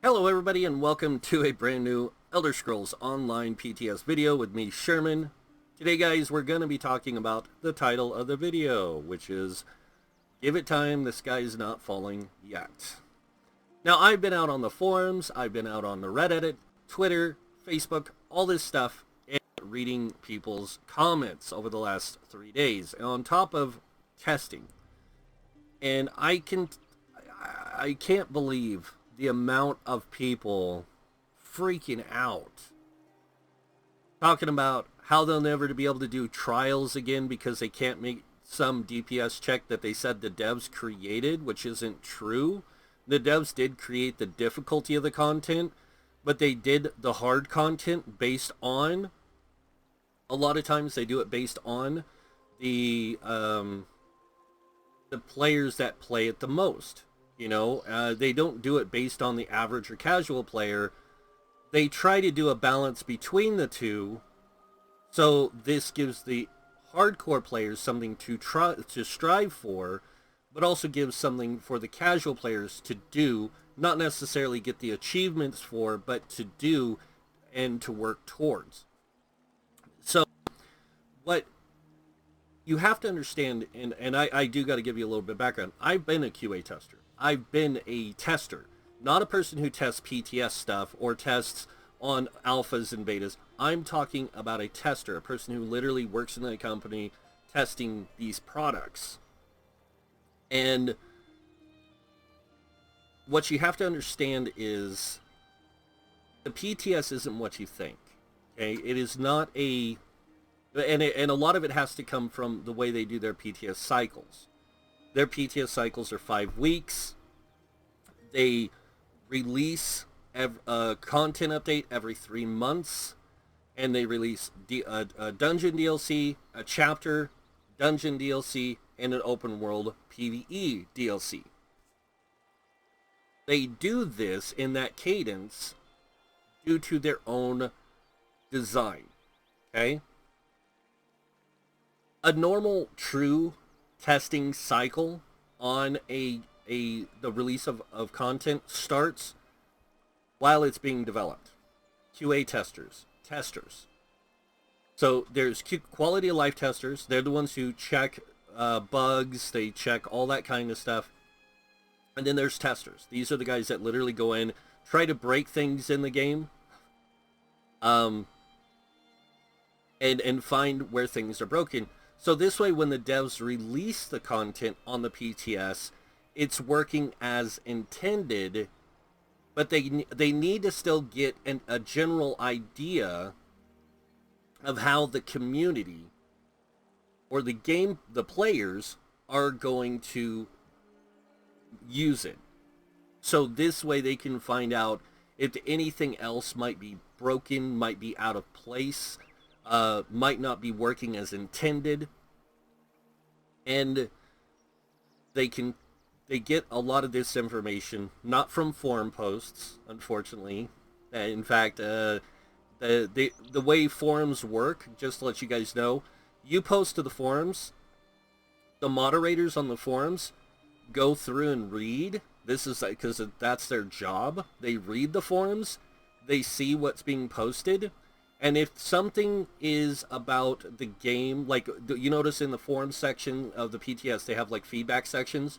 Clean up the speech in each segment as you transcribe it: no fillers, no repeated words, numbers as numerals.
Hello everybody and welcome to a brand new Elder Scrolls Online PTS video with me, Sherman. Today guys, we're going to be talking about the title of the video, which is Give It Time, the Sky's Not Falling Yet. Now I've been out on the forums, I've been out on the Reddit, Twitter, Facebook, all this stuff, and reading people's comments over the last 3 days on top of testing. And I can't believe the amount of people freaking out, talking about how they'll never be able to do trials again because they can't make some DPS check that they said the devs created, which isn't true. The devs did create the difficulty of the content, but they did the hard content based on, a lot of times they do it based on the players that play it the most. You know, they don't do it based on the average or casual player. They try to do a balance between the two. So this gives the hardcore players something to strive for, but also gives something for the casual players to do, not necessarily get the achievements for, but to do and to work towards. So what you have to understand, and I do got to give you a little bit of background. I've been a QA tester. I've been a tester, not a person who tests PTS stuff or tests on alphas and betas. I'm talking about a tester, a person who literally works in a company testing these products. And what you have to understand is the PTS isn't what you think. Okay, it is not a, and a lot of it has to come from the way they do their PTS cycles. Their PTS cycles are 5 weeks. They release a content update every 3 months. And they release a dungeon DLC, a chapter dungeon DLC, and an open world PvE DLC. They do this in that cadence due to their own design. Okay? A normal, true testing cycle on the release of content starts while it's being developed. QA testers. So there's quality of life testers. They're the ones who check bugs. They check all that kind of stuff. And then there's testers. These are the guys that literally go in, try to break things in the game, and find where things are broken. So this way, when the devs release the content on the PTS, it's working as intended, but they need to still get a general idea of how the community or the players are going to use it. So this way they can find out if anything else might be broken, might be out of place, might not be working as intended, and they get a lot of this information not from forum posts, unfortunately. In fact, the way forums work, just to let you guys know, you post to the forums, the moderators on the forums go through and read. This is because that's their job. They read the forums, they see what's being posted. And if something is about the game, like you notice in the forum section of the PTS, they have like feedback sections.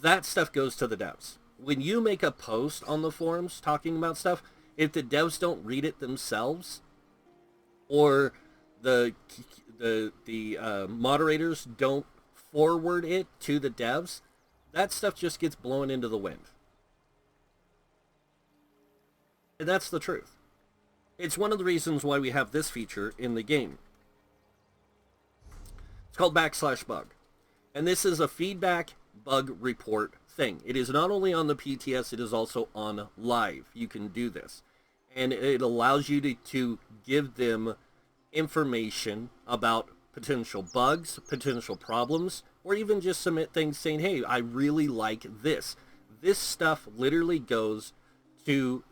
That stuff goes to the devs. When you make a post on the forums talking about stuff, if the devs don't read it themselves, or the moderators don't forward it to the devs, that stuff just gets blown into the wind. And that's the truth. It's one of the reasons why we have this feature in the game. It's called /bug. And this is a feedback bug report thing. It is not only on the PTS, it is also on live. You can do this. And it allows you to give them information about potential bugs, potential problems, or even just submit things saying, hey, I really like this. This stuff literally goes to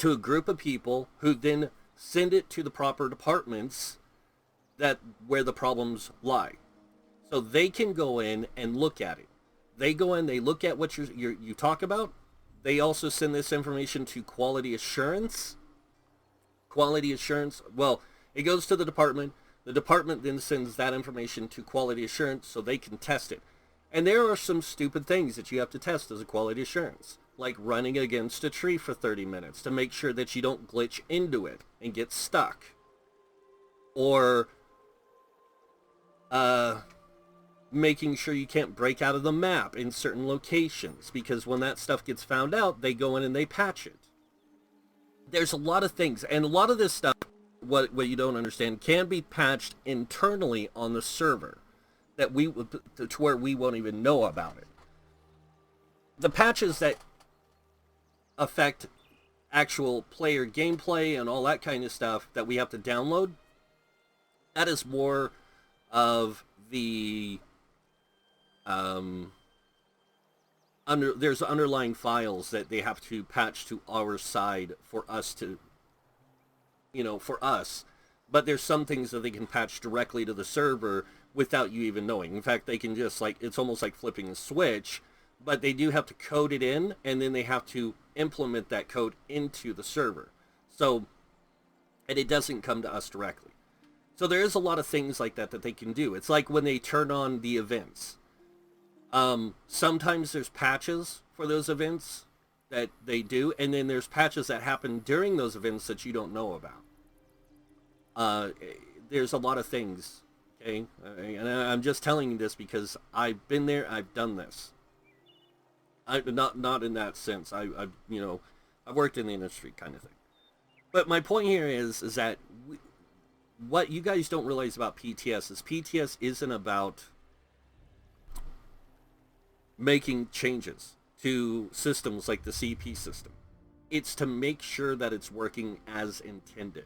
a group of people who then send it to the proper departments where the problems lie. So they can go in and look at it. They go in, they look at what you talk about, They also send this information to quality assurance. Quality assurance, well, it goes to the department. The department then sends that information to quality assurance so they can test it. And there are some stupid things that you have to test as a quality assurance, like running against a tree for 30 minutes to make sure that you don't glitch into it and get stuck. Or making sure you can't break out of the map in certain locations, because when that stuff gets found out, they go in and they patch it. There's a lot of things, and a lot of this stuff, what you don't understand, can be patched internally on the server that to where we won't even know about it. The patches that affect actual player gameplay and all that kind of stuff that we have to download, that is more of the there's underlying files that they have to patch to our side for us to, for us. But there's some things that they can patch directly to the server without you even knowing. In fact, they can just, it's almost like flipping a switch, but they do have to code it in, and then they have to implement that code into the server. So, and it doesn't come to us directly. So there is a lot of things like that they can do. It's like when they turn on the events. Sometimes there's patches for those events that they do, and then there's patches that happen during those events that you don't know about. There's a lot of things, okay? And I'm just telling you this because I've been there, I've done this. Not in that sense. I've worked in the industry kind of thing. But my point here is that what you guys don't realize about PTS is PTS isn't about making changes to systems like the CP system. It's to make sure that it's working as intended.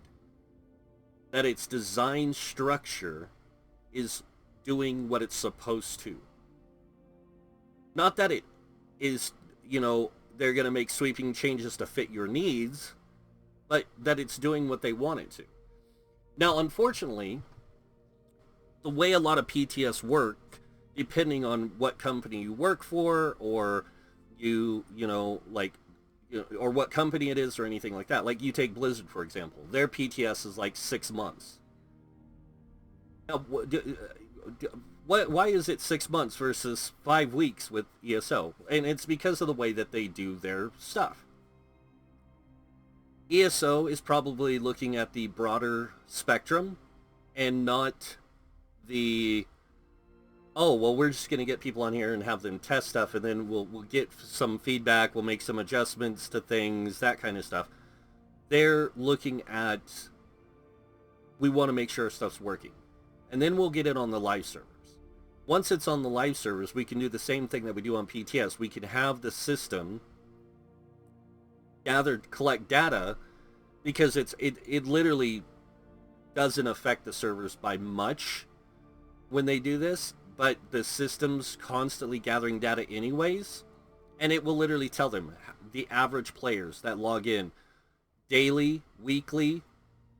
That its design structure is doing what it's supposed to. Not that it is, they're going to make sweeping changes to fit your needs, but that it's doing what they want it to. Now, unfortunately, the way a lot of PTS work, depending on what company you work for, or or what company it is, or anything like that. Like, you take Blizzard, for example. Their PTS is like 6 months. Now, why is it 6 months versus 5 weeks with ESO? And it's because of the way that they do their stuff. ESO is probably looking at the broader spectrum and not the, oh, well, we're just going to get people on here and have them test stuff, and then we'll get some feedback, we'll make some adjustments to things, that kind of stuff. They're looking at, we want to make sure stuff's working. And then we'll get it on the live servers. Once it's on the live servers, we can do the same thing that we do on PTS. We can have the system collect data, because it literally doesn't affect the servers by much when they do this, but the system's constantly gathering data anyways, and it will literally tell them the average players that log in daily, weekly,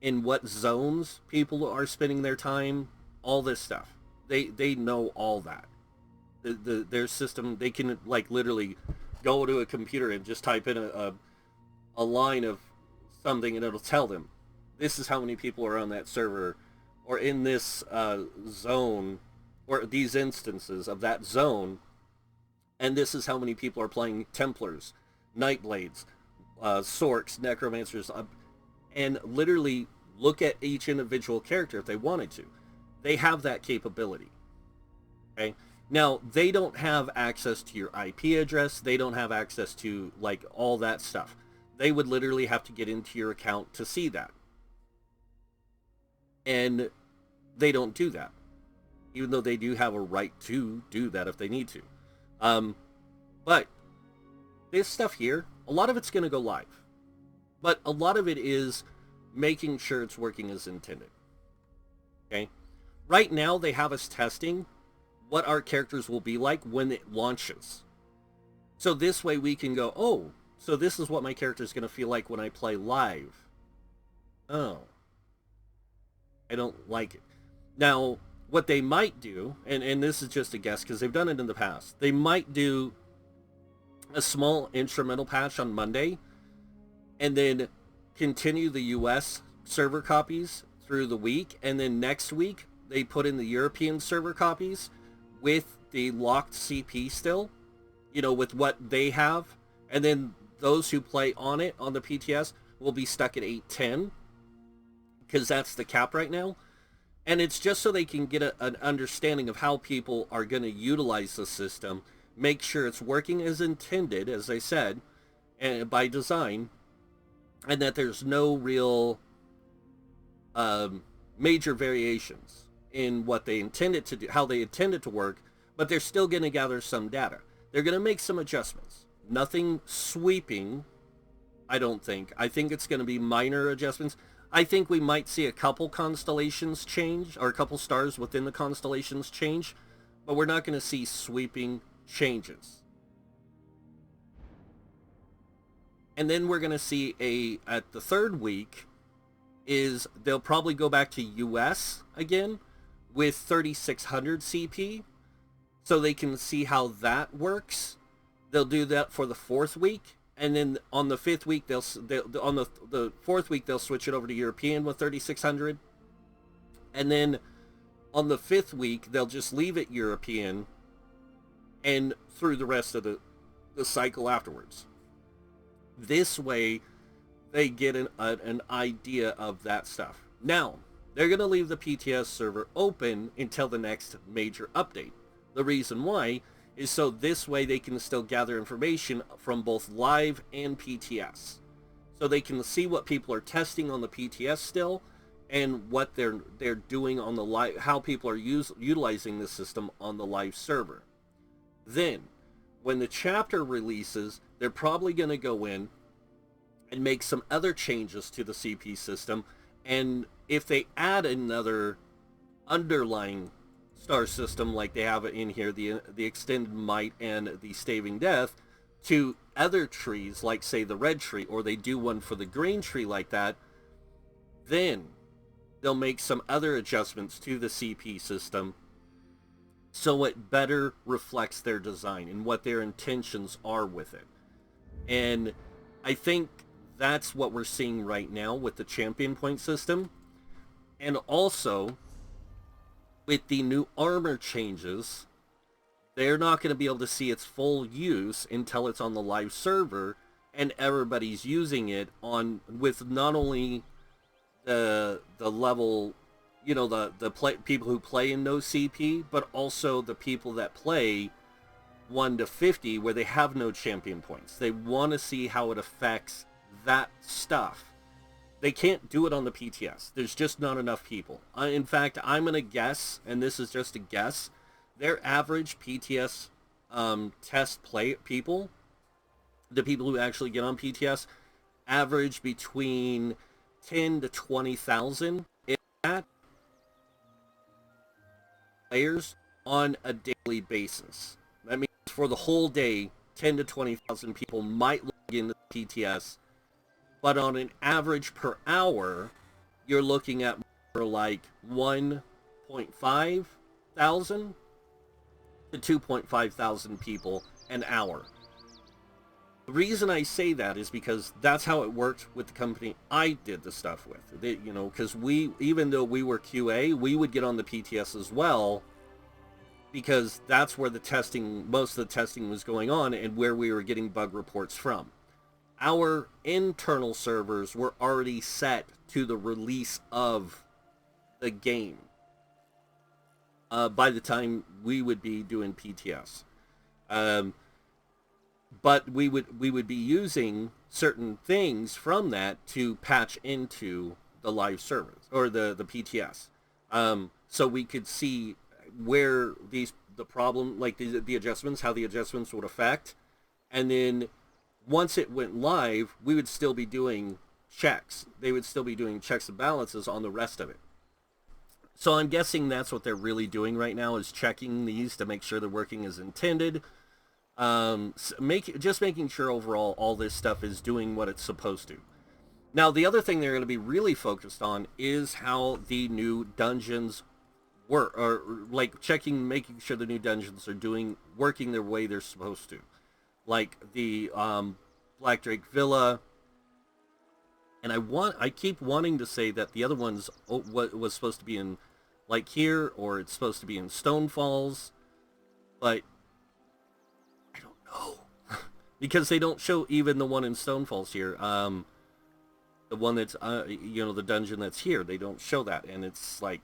in what zones people are spending their time, all this stuff. They know all that. Their system, they can literally go to a computer and just type in a line of something, and it'll tell them this is how many people are on that server, or in this zone, or these instances of that zone, and this is how many people are playing Templars, Nightblades, Sorks, Necromancers, and literally look at each individual character if they wanted to. They have that capability. Okay? Now, they don't have access to your IP address. They don't have access to, all that stuff. They would literally have to get into your account to see that. And they don't do that, even though they do have a right to do that if they need to. But this stuff here, a lot of it's going to go live. But a lot of it is making sure it's working as intended. Okay? Right now, they have us testing what our characters will be like when it launches. So this way we can go, oh, so this is what my character is going to feel like when I play live. Oh. I don't like it. Now, what they might do, and this is just a guess because they've done it in the past, they might do a small instrumental patch on Monday, and then continue the US server copies through the week, and then next week they put in the European server copies with the locked CP still, with what they have, and then those who play on it on the PTS will be stuck at 810 because that's the cap right now. And it's just so they can get an understanding of how people are going to utilize the system, make sure it's working as intended, as I said, and by design, and that there's no real major variations in what they intended to do, how they intended to work, but they're still going to gather some data. They're going to make some adjustments. Nothing sweeping, I don't think. I think it's going to be minor adjustments. I think we might see a couple constellations change, or a couple stars within the constellations change, but we're not going to see sweeping changes. And then we're going to see at the third week, is they'll probably go back to US again with 3600 CP, so they can see how that works. They'll do that for the fourth week, and then on the fifth week they'll on the fourth week they'll switch it over to European with 3600, and then on the fifth week they'll just leave it European, and through the rest of the cycle afterwards. This way they get an idea of that stuff. Now they're going to leave the PTS server open until the next major update. The reason why is so this way they can still gather information from both live and PTS. So they can see what people are testing on the PTS still, and what they're doing on the live, how people are utilizing the system on the live server. Then, when the chapter releases, they're probably going to go in and make some other changes to the CP system, and if they add another underlying star system like they have it in here, the extended might and the staving death, to other trees like say the red tree, or they do one for the green tree like that, then they'll make some other adjustments to the CP system so it better reflects their design and what their intentions are with it. And I think that's what we're seeing right now with the champion point system. And also, with the new armor changes, they're not going to be able to see its full use until it's on the live server and everybody's using it on with not only the level, the people who play in no CP, but also the people that play 1 to 50 where they have no champion points. They want to see how it affects that stuff. They can't do it on the PTS. There's just not enough people. In fact, I'm going to guess, and this is just a guess, their average PTS test play people, the people who actually get on PTS, average between 10 to 20,000 players on a daily basis. That means for the whole day, 10 to 20,000 people might log into the PTS, but on an average per hour, you're looking at more like 1.5 thousand to 2.5 thousand people an hour. The reason I say that is because that's how it worked with the company I did the stuff with. Because even though we were QA, we would get on the PTS as well, because that's where most of the testing was going on and where we were getting bug reports from. Our internal servers were already set to the release of the game by the time we would be doing PTS. But we would be using certain things from that to patch into the live servers or the PTS, so we could see where the problem, like the adjustments, how the adjustments would affect, and then once it went live, we would still be doing checks. They would still be doing checks and balances on the rest of it. So I'm guessing that's what they're really doing right now, is checking these to make sure they're working as intended. Just making sure overall all this stuff is doing what it's supposed to. Now, the other thing they're going to be really focused on is how the new dungeons work, or like making sure the new dungeons are working their way they're supposed to. like the Black Drake Villa. And I keep wanting to say that the other one's what was supposed to be in like here, or it's supposed to be in Stone Falls, but I don't know because they don't show even the one in Stone Falls here. The one that's the dungeon that's here, they don't show that, and it's like,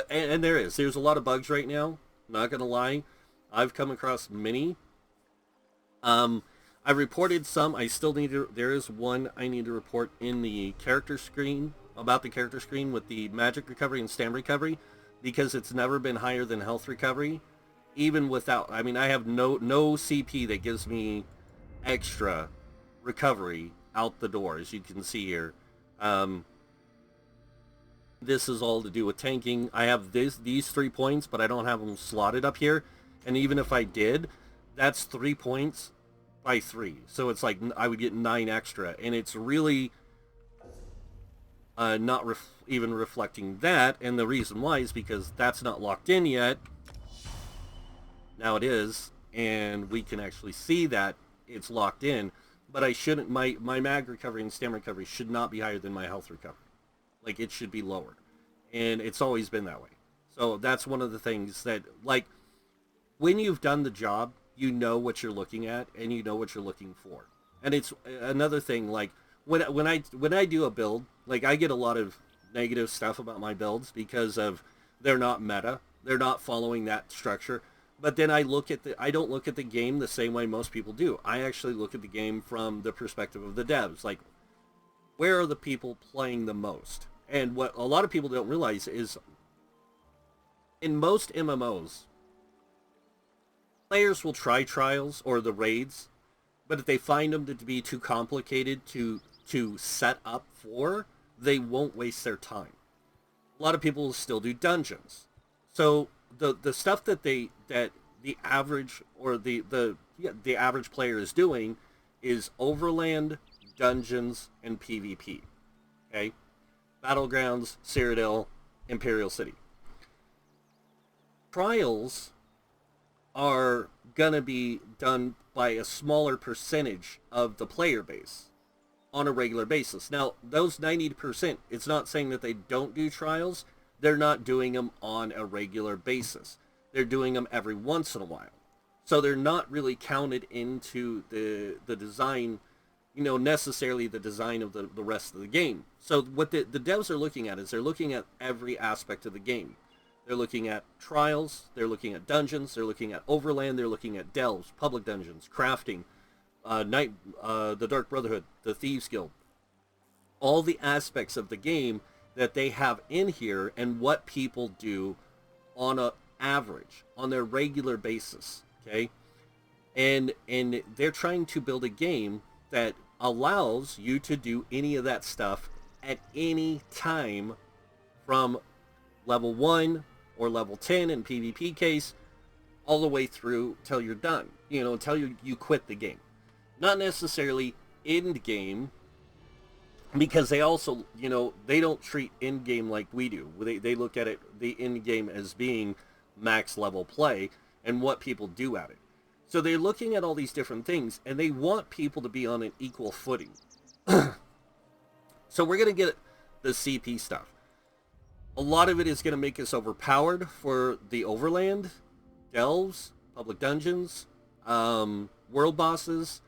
and there's a lot of bugs right now. Not gonna lie, I've come across many. I reported some. I still need to. There is one I need to report in the character screen, about the character screen with the magic recovery and stamina recovery, because it's never been higher than health recovery, even without. I mean, I have no CP that gives me extra recovery out the door, as you can see here. This is all to do with tanking. I have these 3 points, but I don't have them slotted up here. And even if I did, that's 3 points by 3. So it's like I would get 9 extra. And it's really not even reflecting that. And the reason why is because that's not locked in yet. Now it is. And we can actually see that it's locked in. But I shouldn't, my mag recovery and stamina recovery should not be higher than my health recovery. Like, it should be lower. And it's always been that way. So that's one of the things that, like, when you've done the job, you know what you're looking at, and you know what you're looking for. And it's another thing, like, when I do a build, like, I get a lot of negative stuff about my builds because of they're not meta. They're not following that structure. But then I don't look at the game the same way most people do. I actually look at the game from the perspective of the devs. Like, where are the people playing the most? And what a lot of people don't realize is, in most MMOs, players will try trials or the raids, but if they find them to be too complicated to set up for, they won't waste their time. A lot of people will still do dungeons. So the stuff that the average or the average player is doing is Overland, dungeons, and PvP. Okay? Battlegrounds, Cyrodiil, Imperial City. Trials are gonna be done by a smaller percentage of the player base on a regular basis. Now, those 90%, it's not saying that they don't do trials. They're not doing them on a regular basis. They're doing them every once in a while. So they're not really counted into the design, necessarily the design of the rest of the game. So what the devs are looking at is they're looking at every aspect of the game. They're looking at trials, they're looking at dungeons, they're looking at overland, they're looking at delves, public dungeons, crafting, the Dark Brotherhood, the Thieves Guild. All the aspects of the game that they have in here and what people do on a average, on their regular basis, okay? And they're trying to build a game that allows you to do any of that stuff at any time from level 1 or level 10 in PvP case all the way through till you're done, until you quit the game. Not necessarily end game, because they also, they don't treat end game like we do. They look at it, the end game, as being max level play and what people do at it. So they're looking at all these different things, and they want people to be on an equal footing. So we're going to get the CP stuff. A lot of it is going to make us overpowered for the overland, delves, public dungeons, world bosses,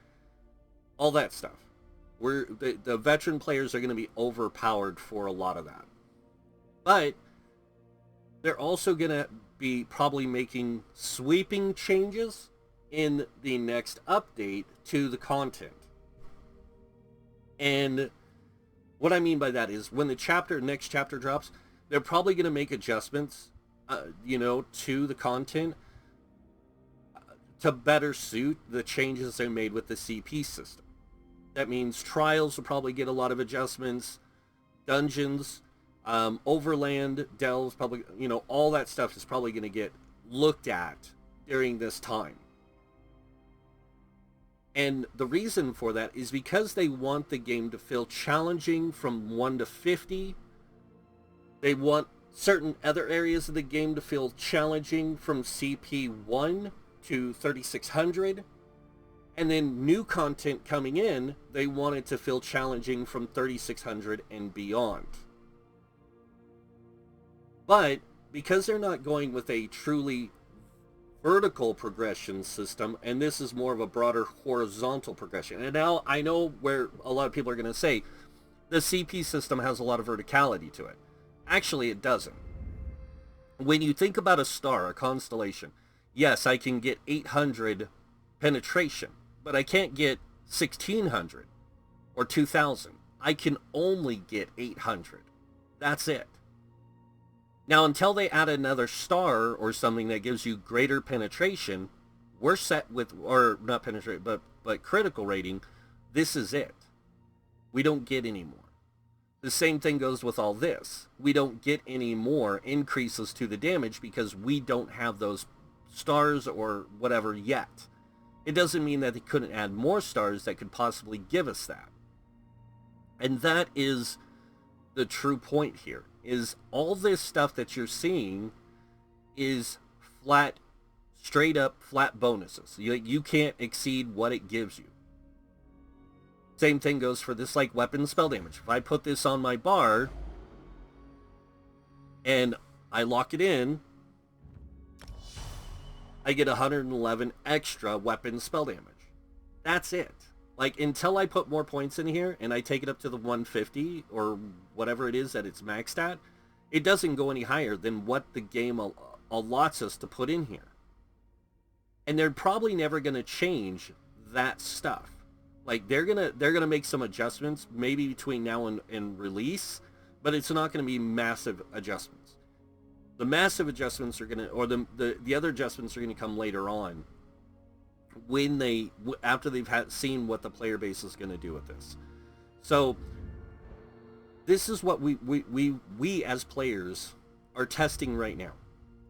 all that stuff. The veteran players are going to be overpowered for a lot of that. But they're also going to be probably making sweeping changes in the next update to the content. And what I mean by that is when the next chapter drops, they're probably going to make adjustments, to the content to better suit the changes they made with the CP system. That means trials will probably get a lot of adjustments, dungeons, overland, delves, public, all that stuff is probably going to get looked at during this time. And the reason for that is because they want the game to feel challenging from 1 to 50. They want certain other areas of the game to feel challenging from CP 1 to 3600. And then new content coming in, they want it to feel challenging from 3600 and beyond. But because they're not going with a truly vertical progression system, and this is more of a broader horizontal progression. And now I know where a lot of people are going to say the CP system has a lot of verticality to it. Actually, it doesn't. When you think about a star, a constellation, yes, I can get 800 penetration, but I can't get 1600 or 2000. I can only get 800. That's it. Now, until they add another star or something that gives you greater penetration, we're set with, or not penetration, but critical rating. This is it. We don't get any more. The same thing goes with all this. We don't get any more increases to the damage because we don't have those stars or whatever yet. It doesn't mean that they couldn't add more stars that could possibly give us that. And that is the true point here, is all this stuff that you're seeing is flat, straight up flat bonuses. You can't exceed what it gives you. Same thing goes for this, like, weapon spell damage. If I put this on my bar and I lock it in, I get 111 extra weapon spell damage. That's it. Like, until I put more points in here and I take it up to the 150 or whatever it is that it's maxed at, it doesn't go any higher than what the game allots us to put in here. And they're probably never going to change that stuff. Like, they're gonna make some adjustments maybe between now and release, but it's not going to be massive adjustments. The massive adjustments are going to, or the other adjustments are going to come later on, when after they've seen what the player base is going to do with this. So this is what we as players are testing right now.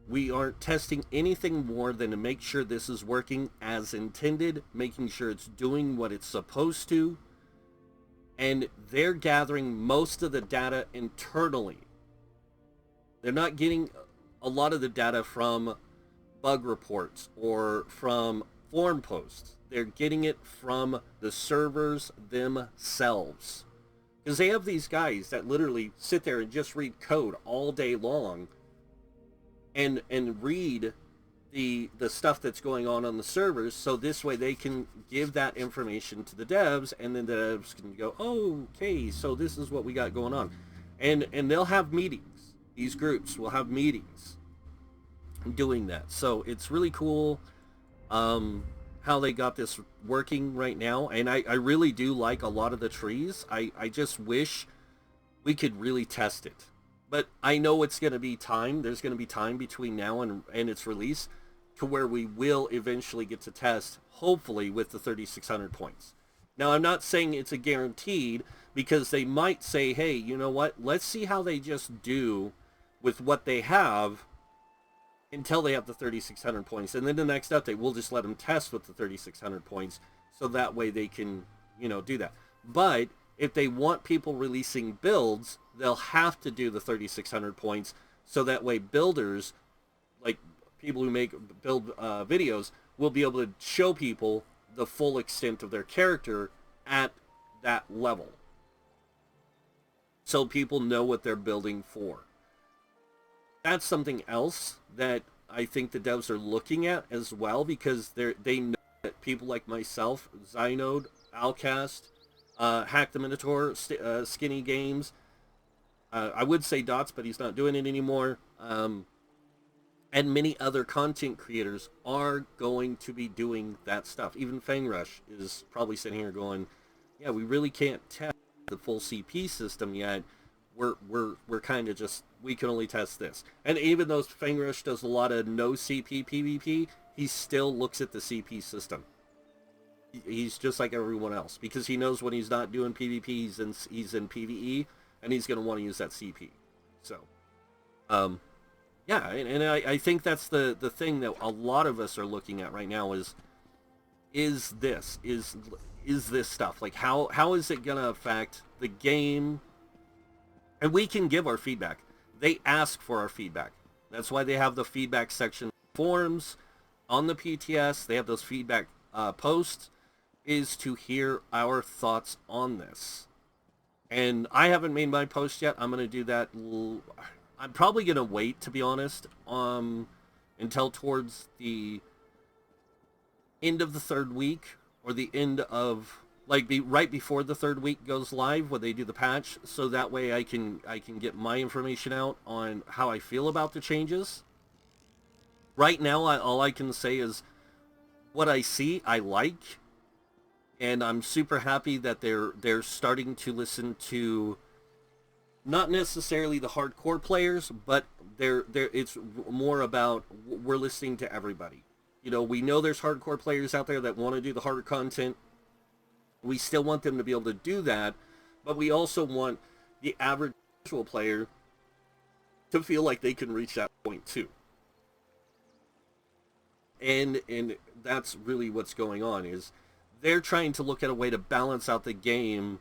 We aren't testing anything more than to make sure this is working as intended, making sure it's doing what it's supposed to, and they're gathering most of the data internally. They're not getting a lot of the data from bug reports or from forum posts. They're getting it from the servers themselves. Because they have these guys that literally sit there and just read code all day long and read the stuff that's going on the servers, so this way they can give that information to the devs, and then the devs can go, oh, okay, so this is what we got going on. And they'll have meetings. These groups will have meetings doing that. So it's really cool how they got this working right now. And I really do like a lot of the trees. I just wish we could really test it. But I know it's going to be time. There's going to be time between now and its release to where we will eventually get to test, hopefully, with the 3,600 points. Now, I'm not saying it's a guaranteed, because they might say, hey, you know what? Let's see how they just do with what they have until they have the 3,600 points. And then the next update, we'll just let them test with the 3,600 points, so that way they can, do that. But if they want people releasing builds, they'll have to do the 3,600 points, so that way builders, like people who build videos, will be able to show people the full extent of their character at that level, so people know what they're building for. That's something else that I think the devs are looking at as well, because they know that people like myself, Zynode, Alcast, Hack the Minotaur, Skinny Games, I would say Dots, but he's not doing it anymore, and many other content creators are going to be doing that stuff. Even Fangrush is probably sitting here going, yeah, we really can't test the full CP system yet. We're kind of just, we can only test this. And even though Fangrush does a lot of no CP PvP, he still looks at the CP system. He's just like everyone else, because he knows when he's not doing PvP, he's in PvE, and he's going to want to use that CP. So, yeah, and I think that's the thing that a lot of us are looking at right now is this stuff. Like, how is it going to affect the game? And we can give our feedback. They ask for our feedback. That's why they have the feedback section forums on the PTS. They have those feedback posts. is to hear our thoughts on this. And I haven't made my post yet. I'm going to do that. I'm probably going to wait, to be honest, until towards the end of the third week, or the end of, like, right before the third week goes live when they do the patch, so that way I can get my information out on how I feel about the changes. Right now, all I can say is what I see, I like, and I'm super happy that they're starting to listen to not necessarily the hardcore players, but it's more about we're listening to everybody. You know, we know there's hardcore players out there that want to do the harder content. We still want them to be able to do that, but we also want the average casual player to feel like they can reach that point too. And that's really what's going on, is they're trying to look at a way to balance out the game,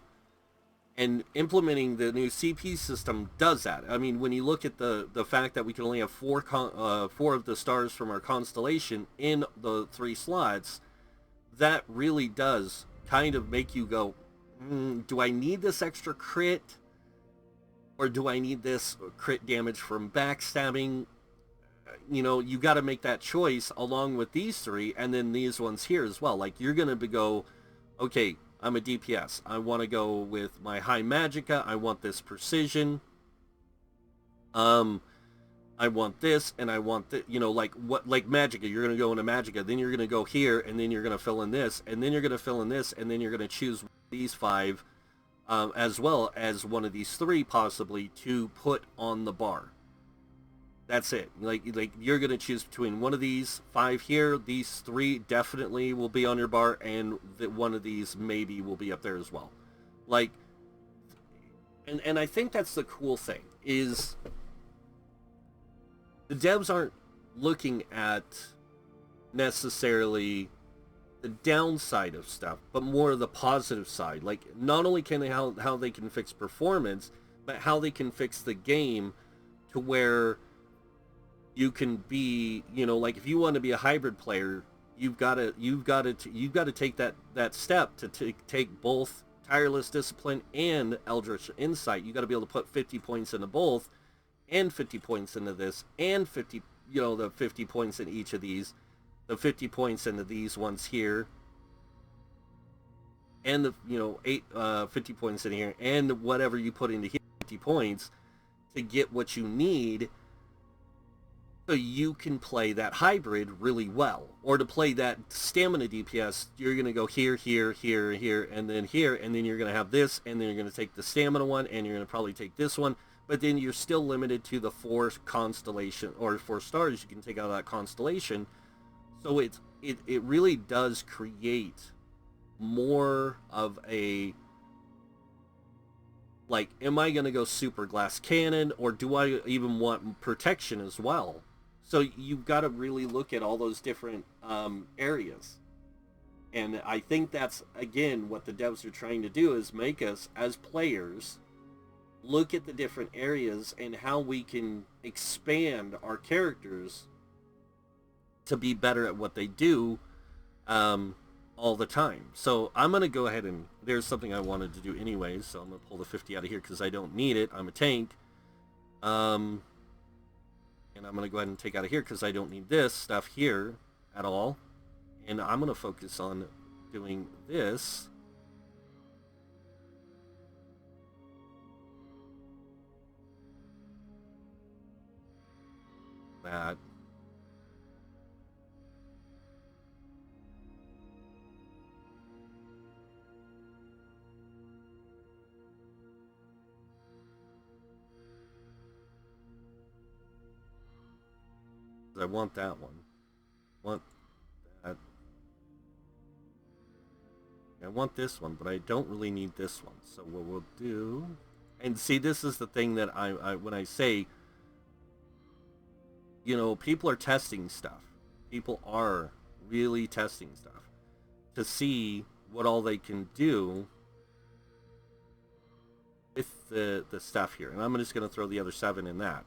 and implementing the new CP system does that. I mean, when you look at the fact that we can only have four of the stars from our constellation in the 3 slots, that really does kind of make you go, do I need this extra crit? Or do I need this crit damage from backstabbing? You know, you got to make that choice along with these 3, and then these ones here as well. Like, you're going to go, okay, I'm a DPS. I want to go with my high magicka. I want this precision. I want this, and I want the, you know, like magicka. You're going to go into magicka, then you're going to go here, and then you're going to fill in this, and then you're going to fill in this, and then you're going to choose these 5, as well as one of these 3 possibly to put on the bar. That's it. Like you're going to choose between one of these 5 here. These 3 definitely will be on your bar, and one of these maybe will be up there as well. Like, and I think that's the cool thing, is the devs aren't looking at necessarily the downside of stuff, but more the positive side. Like, not only can they how they can fix performance, but how they can fix the game to where you can be, you know, like if you want to be a hybrid player, you've got to take that step to take both Tireless Discipline and Eldritch Insight. You got to be able to put 50 points into both, and 50 points into this, and 50, you know, the 50 points in each of these, the 50 points into these ones here, and the, you know, 50 points in here, and whatever you put into here, 50 points to get what you need, so you can play that hybrid really well. Or to play that stamina DPS, you're going to go here, here, here, here, and then here, and then you're going to have this, and then you're going to take the stamina one, and you're going to probably take this one, but then you're still limited to the 4 constellation, or 4 stars you can take out of that constellation. So it really does create more of a, like, am I going to go super glass cannon, or do I even want protection as well? So you've got to really look at all those different areas. And I think that's, again, what the devs are trying to do, is make us, as players, look at the different areas and how we can expand our characters to be better at what they do all the time. So I'm going to go ahead, and there's something I wanted to do anyways, so I'm going to pull the 50 out of here because I don't need it. I'm a tank. And I'm going to go ahead and take out of here because I don't need this stuff here at all. And I'm going to focus on doing this. That. I want that one. Want that. I want this one, but I don't really need this one. So what we'll do, and see, this is the thing that I when I say, you know, people are testing stuff. People are really testing stuff to see what all they can do with the stuff here. And I'm just going to throw the other 7 in that.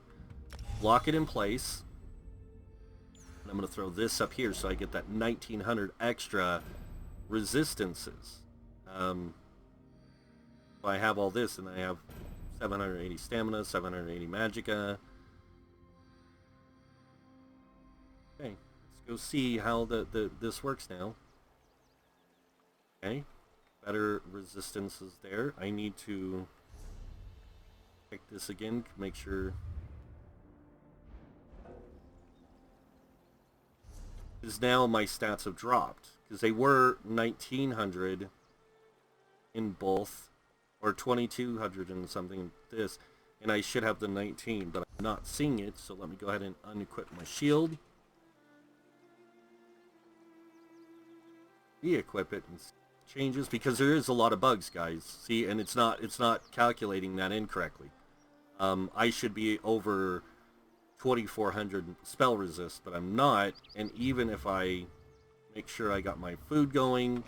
Lock it in place. I'm going to throw this up here so I get that 1900 extra resistances. I have all this, and I have 780 stamina, 780 magicka. Okay, let's go see how this works now. Okay, better resistances there. I need to check this again to make sure. Because now my stats have dropped. Because they were 1900 in both, or 2200 and something this, and I should have the 19, but I'm not seeing it, so let me go ahead and unequip my shield. Re-equip it and changes, because there is a lot of bugs, guys. See, and it's not calculating that incorrectly. I should be over 2400 spell resist, but I'm not, and even if I make sure I got my food going,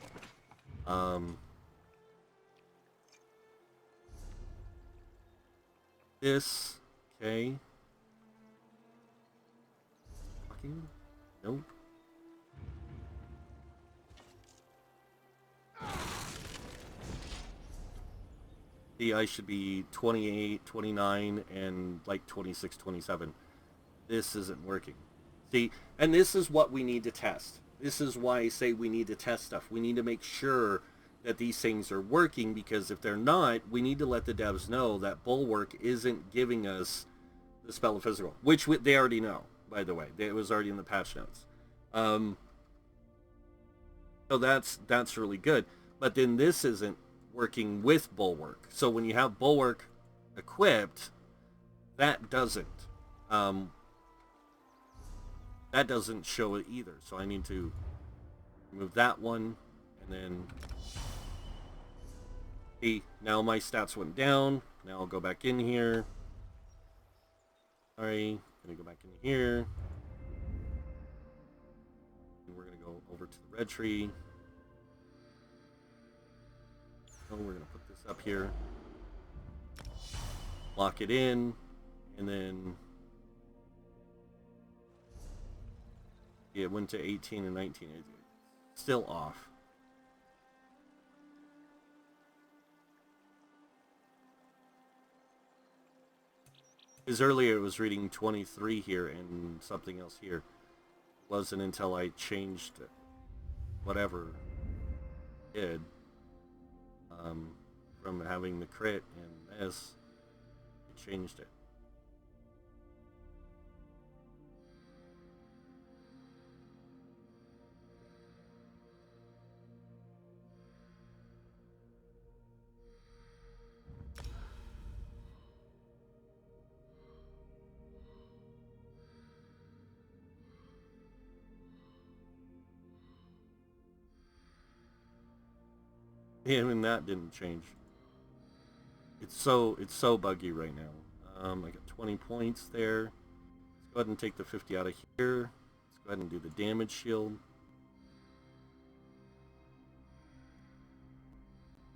this, okay. Fucking, nope. See, I should be 28, 29, and like 26, 27. This isn't working. See, and this is what we need to test. This is why I say we need to test stuff. We need to make sure that these things are working, because if they're not, we need to let the devs know that Bulwark isn't giving us the spell of physical, which they already know, by the way. It was already in the patch notes. So that's really good. But then this isn't working with Bulwark. So when you have Bulwark equipped, that doesn't show it either. So I need to remove that one, and then see, now my stats went down. Now I'll go back in here. Sorry, gonna go back in here. And we're gonna go over to the red tree. Oh, we're gonna put this up here. Lock it in, and then yeah, it went to 18 and 19. It's still off. Because earlier it was reading 23 here and something else here. It wasn't until I changed it, whatever it did, from having the crit and this, it changed it. Yeah, I mean, that didn't change. It's so buggy right now. I got 20 points there. Let's go ahead and take the 50 out of here. Let's go ahead and do the damage shield.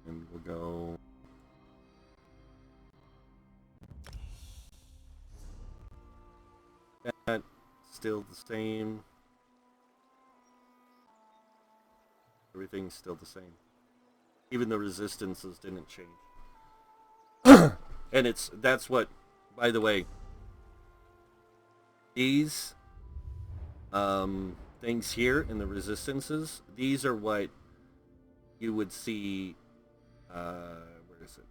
And we'll go... That, still the same. Everything's still the same. Even the resistances didn't change. And that's what, by the way, these things here in the resistances, these are what you would see, where is it?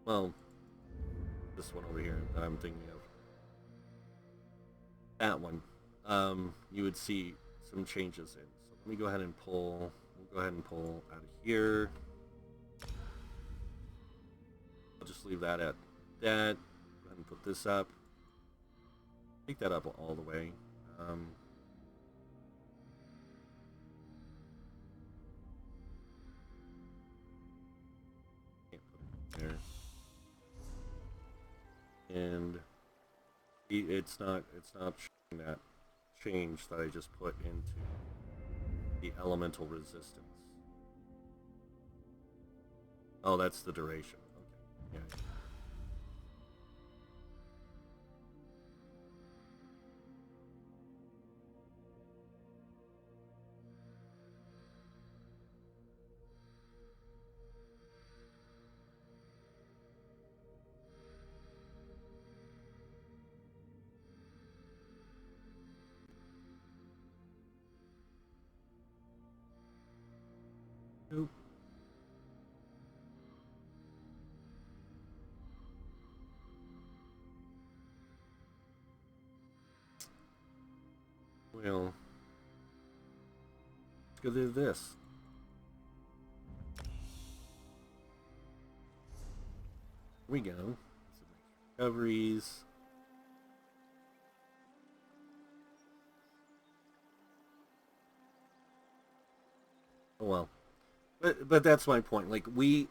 Well, this one over here that I'm thinking of. That one. You would see some changes in. So let me go ahead and pull. We'll go ahead and pull out of here. I'll just leave that at that. Go ahead and put this up. Take that up all the way. Can't put it there. And it's not showing that change that I just put into the elemental resistance. Oh, that's the duration. Okay. Yeah. Nope. Well, let's go do this. Here we go. Recoveries. Oh well. But that's my point. Like we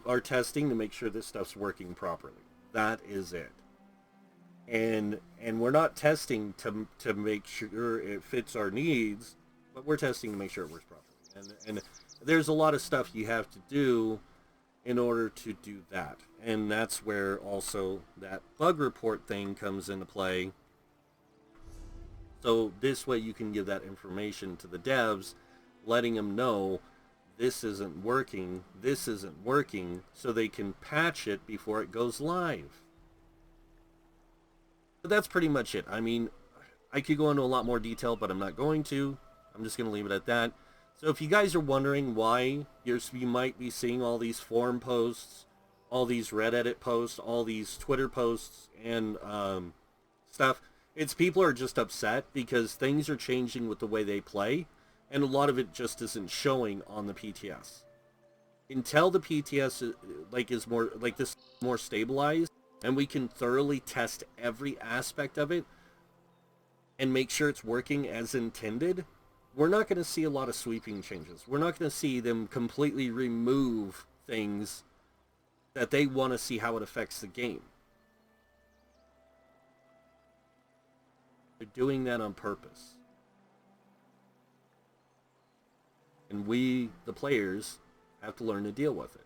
are testing to make sure this stuff's working properly. That is it. And we're not testing to make sure it fits our needs, but we're testing to make sure it works properly. And there's a lot of stuff you have to do in order to do that. And that's where also that bug report thing comes into play. So this way you can give that information to the devs, letting them know this isn't working, so they can patch it before it goes live. But that's pretty much it. I mean, I could go into a lot more detail, but I'm not going to. I'm just going to leave it at that. So if you guys are wondering why you might be seeing all these forum posts, all these Reddit posts, all these Twitter posts, and stuff, it's people are just upset because things are changing with the way they play, and a lot of it just isn't showing on the PTS. Until the PTS is more like this more stabilized, and we can thoroughly test every aspect of it and make sure it's working as intended, we're not going to see a lot of sweeping changes. We're not going to see them completely remove things that they want to see how it affects the game. They're doing that on purpose. And we, the players, have to learn to deal with it.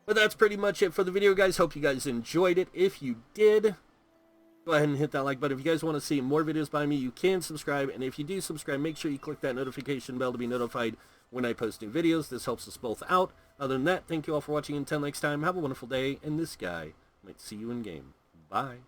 But that's pretty much it for the video, guys. Hope you guys enjoyed it. If you did, go ahead and hit that like button. If you guys want to see more videos by me, you can subscribe. And if you do subscribe, make sure you click that notification bell to be notified when I post new videos. This helps us both out. Other than that, thank you all for watching. Until next time, have a wonderful day. And this guy might see you in game. Bye.